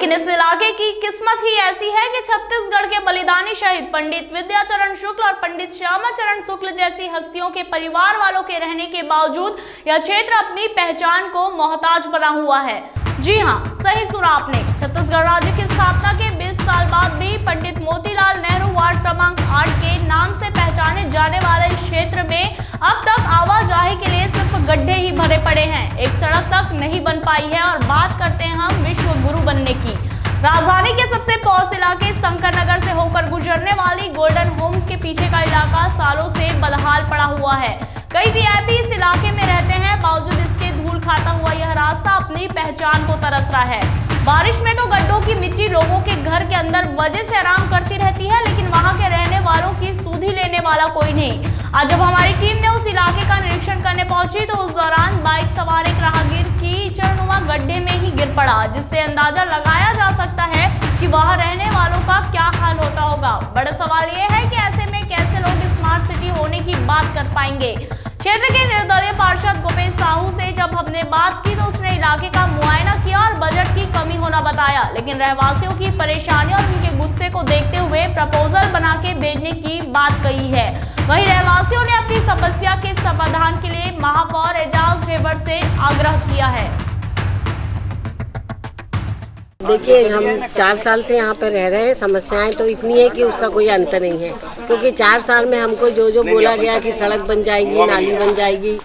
लेकिन इस इलाके की किस्मत ही ऐसी है कि छत्तीसगढ़ के बलिदानी शहीद पंडित विद्याचरण शुक्ल और पंडित श्यामाचरण शुक्ल जैसी हस्तियों के परिवार वालों के रहने के बावजूद यह क्षेत्र अपनी पहचान को मोहताज बना हुआ है। जी हां, सही सुना आपने। छत्तीसगढ़ राज्य की स्थापना के 20 साल बाद भी पंडित मोतीलाल नेहरू वार्ड क्रमांक 8 के नाम से पहचाने जाने वाले इस क्षेत्र में अब तक आवाजाही के लिए सिर्फ गड्ढे ही भरे पड़े हैं। एक सड़क तक नहीं बन पाई है और बात करते हैं हम विश्व गुरु बनने की। राजधानी के सबसे पॉश इलाके शंकर नगर से होकर गुजरने वाली गोल्डन होम्स के पीछे का इलाका सालों से बदहाल पड़ा हुआ है। कई वीआईपी इस इलाके में रहते हैं, बावजूद इसके धूल खाता हुआ यह रास्ता अपनी पहचान को तरस रहा है। बारिश में तो गड्ढों की मिट्टी लोगों के घर के अंदर वजह से आराम करती रहती है, लेकिन वहां के रहने वालों की सुधि लेने वाला कोई नहीं। आज जब हमारी टीम ने उस इलाके का निरीक्षण करने पहुंची तो उस दौरान बाइक सवार एक राहगीर कीचड़नुमा गड्ढे में ही गिर पड़ा, जिससे अंदाजा लगाया जा सकता है कि वहां रहने वालों का क्या हाल होता होगा। बड़ा सवाल यह है कि ऐसे में कैसे लोग स्मार्ट सिटी होने की बात कर पाएंगे। क्षेत्र के निर्दलीय पार्षद गोपेश साहू से जब हमने बात की तो उसने इलाके का मुआयना किया और बजट की कमी होना बताया, लेकिन रहवासियों की परेशानी और उनके गुस्से को देखते हुए प्रपोजल बना के भेजने की बात कही है। वहीं रहवासियों ने अपनी समस्या के समाधान के लिए महापौर एजाज ढेबर से आग्रह किया है। देखिए, हम 4 साल से यहाँ पर रह रहे हैं। समस्याएं तो इतनी है कि उसका कोई अंत नहीं है, क्योंकि 4 साल में हमको जो बोला गया कि सड़क बन जाएगी, नाली बन जाएगी,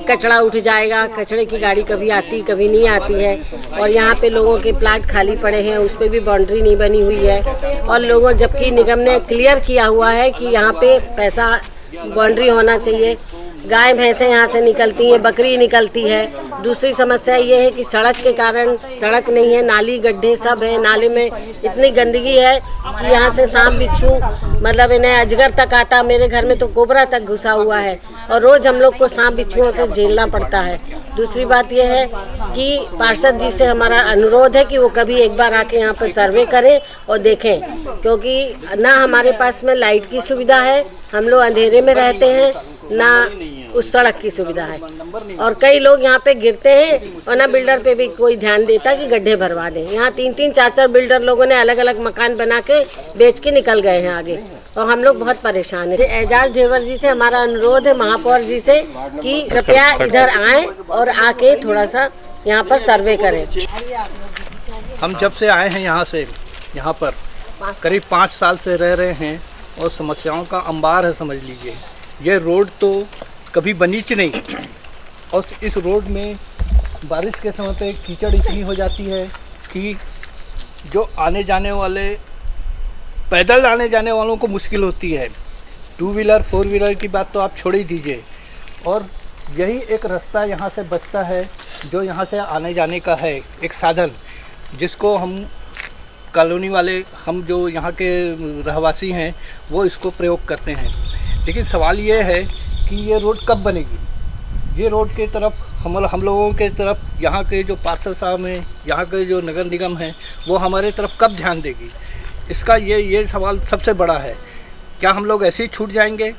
कचरा उठ जाएगा, कचरे की गाड़ी कभी आती कभी नहीं आती है। और यहाँ पे लोगों के प्लाट खाली पड़े हैं, उस पर भी बाउंड्री नहीं बनी हुई है। और लोगों, जबकि निगम ने क्लियर किया हुआ है कि यहाँ पे पैसा बाउंड्री होना चाहिए। गाय भैंसें यहाँ से निकलती हैं, बकरी निकलती है। दूसरी समस्या ये है कि सड़क के कारण सड़क नहीं है, नाली गड्ढे सब है। नाले में इतनी गंदगी है कि यहाँ से सांप बिच्छू, मतलब इन्हें अजगर तक आता। मेरे घर में तो कोबरा तक घुसा हुआ है और रोज हम लोग को सांप बिच्छुओं से झेलना पड़ता है। दूसरी बात यह है कि पार्षद जी से हमारा अनुरोध है कि वो कभी एक बार आके यहाँ पर सर्वे करें और देखें, क्योंकि ना हमारे पास में लाइट की सुविधा है, हम लोग अंधेरे में रहते हैं, ना उस सड़क की सुविधा है। और कई लोग यहाँ पे गिरते हैं और ना बिल्डर पे भी कोई ध्यान देता कि गड्ढे भरवा दें। यहाँ 3-3, 4-4 बिल्डर लोगों ने अलग अलग मकान बना के बेच के निकल गए हैं आगे, और हम लोग बहुत परेशान हैं। एजाज ढेबर जी से हमारा अनुरोध है, महापौर जी से, कि कृपया इधर आएँ और आके थोड़ा सा यहाँ पर सर्वे करें। हम जब से आए हैं यहाँ पर करीब 5 साल से रह रहे हैं और समस्याओं का अंबार है, समझ लीजिए। ये रोड तो कभी बनी नहीं, और इस रोड में बारिश के समय पे कीचड़ इतनी हो जाती है कि जो आने जाने वाले, पैदल आने जाने वालों को मुश्किल होती है। 2 व्हीलर 4 व्हीलर की बात तो आप छोड़ ही दीजिए। और यही एक रास्ता यहाँ से बचता है जो यहाँ से आने जाने का है, एक साधन, जिसको हम कॉलोनी वाले, हम जो यहाँ के रहवासी हैं, वो इसको प्रयोग करते हैं। लेकिन सवाल ये है कि ये रोड कब बनेगी। ये रोड के तरफ हम लोगों के तरफ यहाँ के जो पार्षद साहब हैं, यहाँ के जो नगर निगम हैं, वो हमारे तरफ कब ध्यान देगी, इसका ये सवाल सबसे बड़ा है। क्या हम लोग ऐसे ही छूट जाएंगे?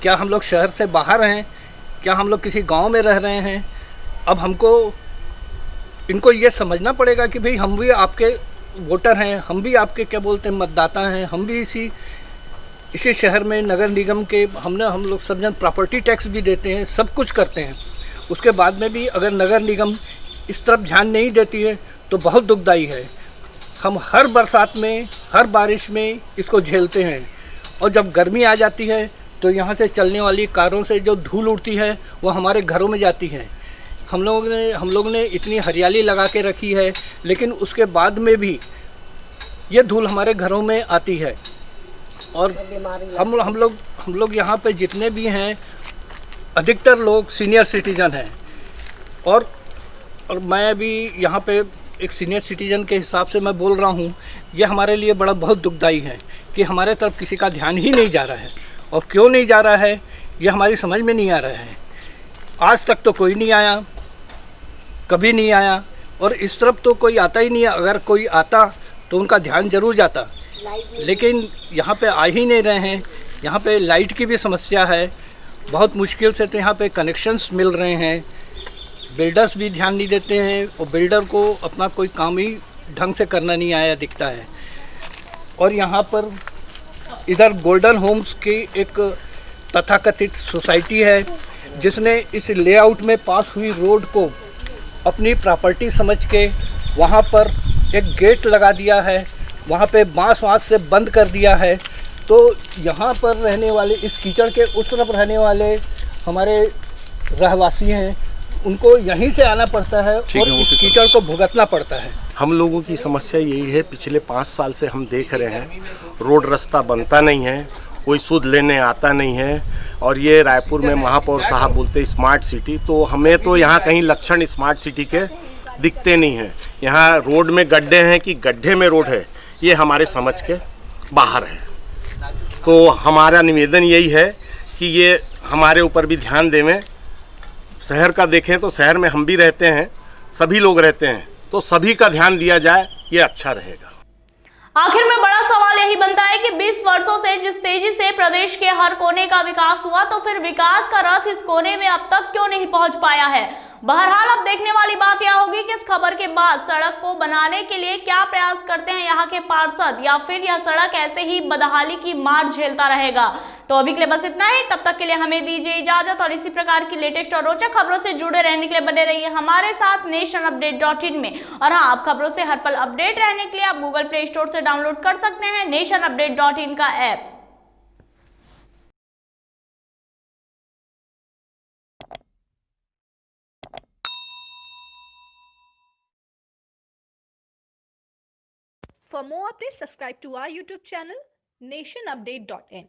क्या हम लोग शहर से बाहर हैं? क्या हम लोग किसी गांव में रह रहे हैं? अब इनको ये समझना पड़ेगा कि भाई हम भी आपके वोटर हैं, हम भी आपके क्या बोलते हैं मतदाता हैं, हम भी इसी शहर में नगर निगम के हम लोग सब जन प्रॉपर्टी टैक्स भी देते हैं, सब कुछ करते हैं। उसके बाद में भी अगर नगर निगम इस तरफ ध्यान नहीं देती है तो बहुत दुखदाई है। हम हर बरसात में, हर बारिश में इसको झेलते हैं, और जब गर्मी आ जाती है तो यहाँ से चलने वाली कारों से जो धूल उड़ती है वो हमारे घरों में जाती है। हम लोग ने इतनी हरियाली लगा के रखी है, लेकिन उसके बाद में भी ये धूल हमारे घरों में आती है। और हम लोग यहाँ पे जितने भी हैं, अधिकतर लोग सीनियर सिटीजन हैं, और मैं भी यहाँ पे एक सीनियर सिटीजन के हिसाब से मैं बोल रहा हूँ। ये हमारे लिए बहुत दुखदाई है कि हमारे तरफ किसी का ध्यान ही नहीं जा रहा है, और क्यों नहीं जा रहा है ये हमारी समझ में नहीं आ रहा है। आज तक तो कोई नहीं आया, कभी नहीं आया, और इस तरफ तो कोई आता ही नहीं है। अगर कोई आता तो उनका ध्यान जरूर जाता, लेकिन यहाँ पे आ ही नहीं रहे हैं। यहाँ पे लाइट की भी समस्या है, बहुत मुश्किल से तो यहाँ पे कनेक्शंस मिल रहे हैं। बिल्डर्स भी ध्यान नहीं देते हैं, और बिल्डर को अपना कोई काम ही ढंग से करना नहीं आया दिखता है। और यहाँ पर इधर गोल्डन होम्स की एक तथाकथित सोसाइटी है जिसने इस लेआउट में पास हुई रोड को अपनी प्रॉपर्टी समझ के वहाँ पर एक गेट लगा दिया है, वहाँ पे बांस से बंद कर दिया है। तो यहाँ पर रहने वाले, इस कीचड़ के उस तरफ रहने वाले हमारे रहवासी हैं, उनको यहीं से आना पड़ता है और इस कीचड़ को भुगतना पड़ता है। हम लोगों की समस्या यही है, पिछले 5 साल से हम देख रहे हैं रोड रास्ता बनता नहीं है, कोई सुध लेने आता नहीं है। और ये रायपुर में महापौर साहब बोलते स्मार्ट सिटी, तो हमें तो यहाँ कहीं लक्षण स्मार्ट सिटी के दिखते नहीं हैं। यहाँ रोड में गड्ढे हैं कि गड्ढे में रोड है, ये हमारे समझ के बाहर है। तो हमारा निवेदन यही है कि ये हमारे ऊपर भी ध्यान देवें। शहर का देखें तो शहर में हम भी रहते हैं, सभी लोग रहते हैं, तो सभी का ध्यान दिया जाए, ये अच्छा रहेगा। आखिर में बड़ा सवाल यही बनता है कि 20 वर्षों से जिस तेजी से प्रदेश के हर कोने का विकास हुआ, तो फिर विकास का रथ इस कोने में अब तक क्यों नहीं पहुंच पाया है। बहरहाल अब देखने वाली बात यह होगी कि इस खबर के बाद सड़क को बनाने के लिए क्या प्रयास करते हैं यहाँ के पार्षद, या फिर यह सड़क ऐसे ही बदहाली की मार झेलता रहेगा। तो अभी के लिए बस इतना ही। तब तक के लिए हमें दीजिए इजाजत और इसी प्रकार की लेटेस्ट और रोचक खबरों से जुड़े रहने के लिए बने रहिए हमारे साथ nationupdate.in में। और हाँ, आप खबरों से हर पल अपडेट रहने के लिए आप गूगल प्ले स्टोर से डाउनलोड कर सकते हैं nationupdate.in का app. For more updates, subscribe to our YouTube channel, nationupdate.in.